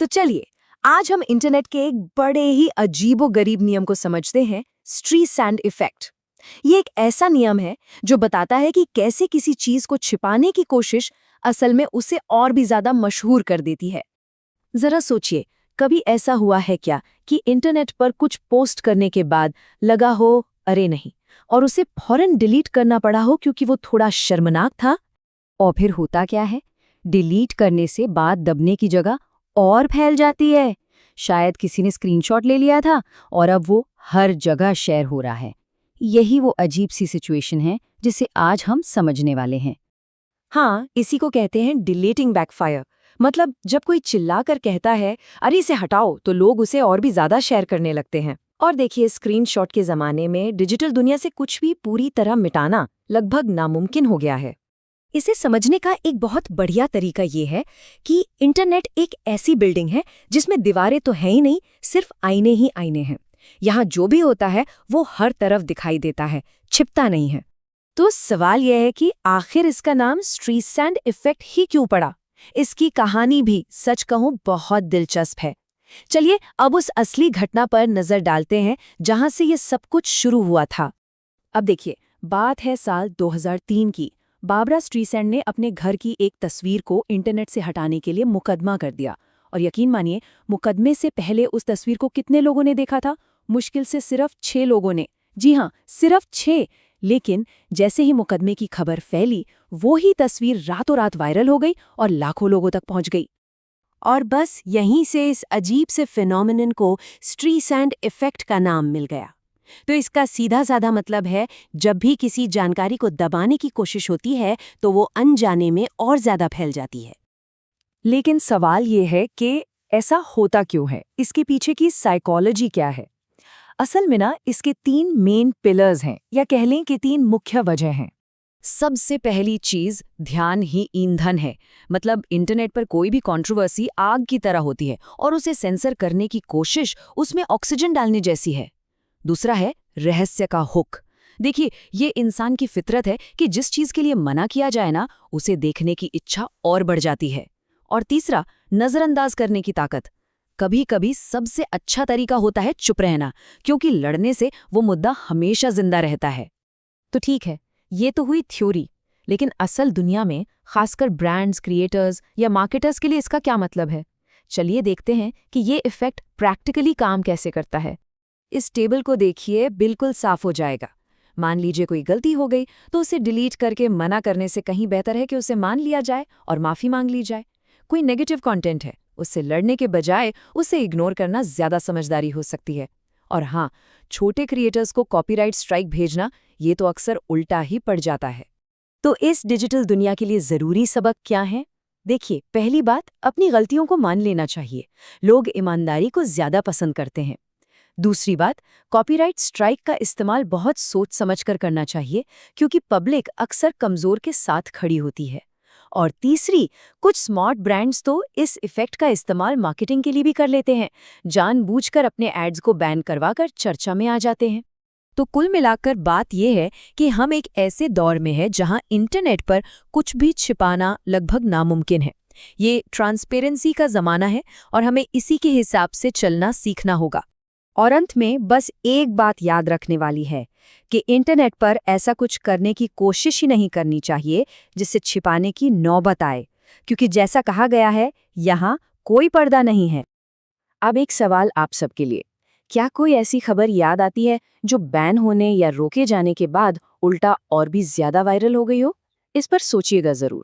तो चलिए, आज हम इंटरनेट के एक बड़े ही अजीबो-गरीब नियम को समझते हैं, स्ट्री सैंड इफेक्ट। ये एक ऐसा नियम है जो बताता है कि कैसे किसी चीज को छिपाने की कोशिश असल में उसे और भी ज्यादा मशहूर कर देती है। जरा सोचिए, कभी ऐसा हुआ है क्या कि इंटरनेट पर कुछ पोस्ट करने के बाद लगा हो, अरे नहीं, और उसे फौरन डिलीट करना पड़ा हो क्योंकि वो थोड़ा शर्मनाक था? और फिर होता क्या है? डिलीट करने से बात दबने की जगह और फैल जाती है। शायद किसी ने स्क्रीनशॉट ले लिया था और अब वो हर जगह शेयर हो रहा है। यही वो अजीब सी सिचुएशन है जिसे आज हम समझने वाले हैं। हाँ, इसी को कहते हैं डिलीटिंग बैकफायर। मतलब जब कोई चिल्लाकर कहता है, अरे इसे हटाओ, तो लोग उसे और भी ज्यादा शेयर करने लगते हैं। और देखिए, स्क्रीनशॉट के जमाने में डिजिटल दुनिया से कुछ भी पूरी तरह मिटाना लगभग नामुमकिन हो गया है। इसे समझने का एक बहुत बढ़िया तरीका ये है कि इंटरनेट एक ऐसी बिल्डिंग है जिसमें दीवारें तो हैं ही नहीं, सिर्फ आईने ही आईने हैं। यहाँ जो भी होता है वो हर तरफ दिखाई देता है, छिपता नहीं है। तो सवाल यह है कि आखिर इसका नाम स्ट्री सैंड इफेक्ट ही क्यों पड़ा? इसकी कहानी भी सच कहूं बहुत दिलचस्प है। चलिए अब उस असली घटना पर नजर डालते हैं जहां से ये सब कुछ शुरू हुआ था। अब देखिए, बात है साल 2003 की। बाबरा स्ट्रीसैंड ने अपने घर की एक तस्वीर को इंटरनेट से हटाने के लिए मुकदमा कर दिया। और यकीन मानिए, मुकदमे से पहले उस तस्वीर को कितने लोगों ने देखा था? मुश्किल से सिर्फ 6 लोगों ने। जी हाँ, सिर्फ 6। लेकिन जैसे ही मुकदमे की खबर फैली, वो ही तस्वीर रातों रात वायरल हो गई और लाखों लोगों तक पहुंच गई। और बस यहीं से इस अजीब से फिनोमिनन को स्ट्री सैंड इफेक्ट का नाम मिल गया। तो इसका सीधा साधा मतलब है, जब भी किसी जानकारी को दबाने की कोशिश होती है तो वो अनजाने में और ज्यादा फैल जाती है। लेकिन सवाल ये है कि ऐसा होता क्यों है? इसके पीछे की साइकोलॉजी क्या है? असल में ना, इसके 3 मेन पिलर्स हैं, या कह लें कि 3 मुख्य वजह हैं। सबसे पहली चीज ध्यान ही ईंधन है। मतलब इंटरनेट पर कोई भी कंट्रोवर्सी आग की तरह होती है और उसे सेंसर करने की कोशिश उसमें ऑक्सीजन डालने जैसी है। दूसरा है रहस्य का हुक। देखिए, ये इंसान की फितरत है कि जिस चीज के लिए मना किया जाए ना, उसे देखने की इच्छा और बढ़ जाती है। और तीसरा, नजरअंदाज करने की ताकत। कभी कभी सबसे अच्छा तरीका होता है चुप रहना, क्योंकि लड़ने से वो मुद्दा हमेशा जिंदा रहता है। तो ठीक है, ये तो हुई थ्योरी, लेकिन असल दुनिया में, खासकर ब्रांड्स, क्रिएटर्स या मार्केटर्स के लिए इसका क्या मतलब है? चलिए देखते हैं कि ये इफेक्ट प्रैक्टिकली काम कैसे करता है। इस टेबल को देखिए, बिल्कुल साफ हो जाएगा। मान लीजिए कोई गलती हो गई, तो उसे डिलीट करके मना करने से कहीं बेहतर है कि उसे मान लिया जाए और माफी मांग ली जाए। कोई नेगेटिव कंटेंट है, उससे लड़ने के बजाय उसे इग्नोर करना ज्यादा समझदारी हो सकती है। और हाँ, छोटे क्रिएटर्स को कॉपीराइट स्ट्राइक भेजना, ये तो अक्सर उल्टा ही पड़ जाता है। तो इस डिजिटल दुनिया के लिए जरूरी सबक क्या है? देखिए, पहली बात, अपनी गलतियों को मान लेना चाहिए। लोग ईमानदारी को ज्यादा पसंद करते हैं। दूसरी बात, कॉपीराइट स्ट्राइक का इस्तेमाल बहुत सोच समझकर करना चाहिए, क्योंकि पब्लिक अक्सर कमजोर के साथ खड़ी होती है। और तीसरी, कुछ स्मार्ट ब्रांड्स तो इस इफेक्ट का इस्तेमाल मार्केटिंग के लिए भी कर लेते हैं, जानबूझकर अपने एड्स को बैन करवाकर चर्चा में आ जाते हैं। तो कुल मिलाकर बात यह है कि हम एक ऐसे दौर में हैं जहां इंटरनेट पर कुछ भी छिपाना लगभग नामुमकिन है। ये ट्रांसपेरेंसी का जमाना है और हमें इसी के हिसाब से चलना सीखना होगा। और अंत में बस एक बात याद रखने वाली है कि इंटरनेट पर ऐसा कुछ करने की कोशिश ही नहीं करनी चाहिए जिससे छिपाने की नौबत आए, क्योंकि जैसा कहा गया है, यहाँ कोई पर्दा नहीं है। अब एक सवाल आप सबके लिए, क्या कोई ऐसी खबर याद आती है जो बैन होने या रोके जाने के बाद उल्टा और भी ज्यादा वायरल हो गई हो? इस पर सोचिएगा जरूर।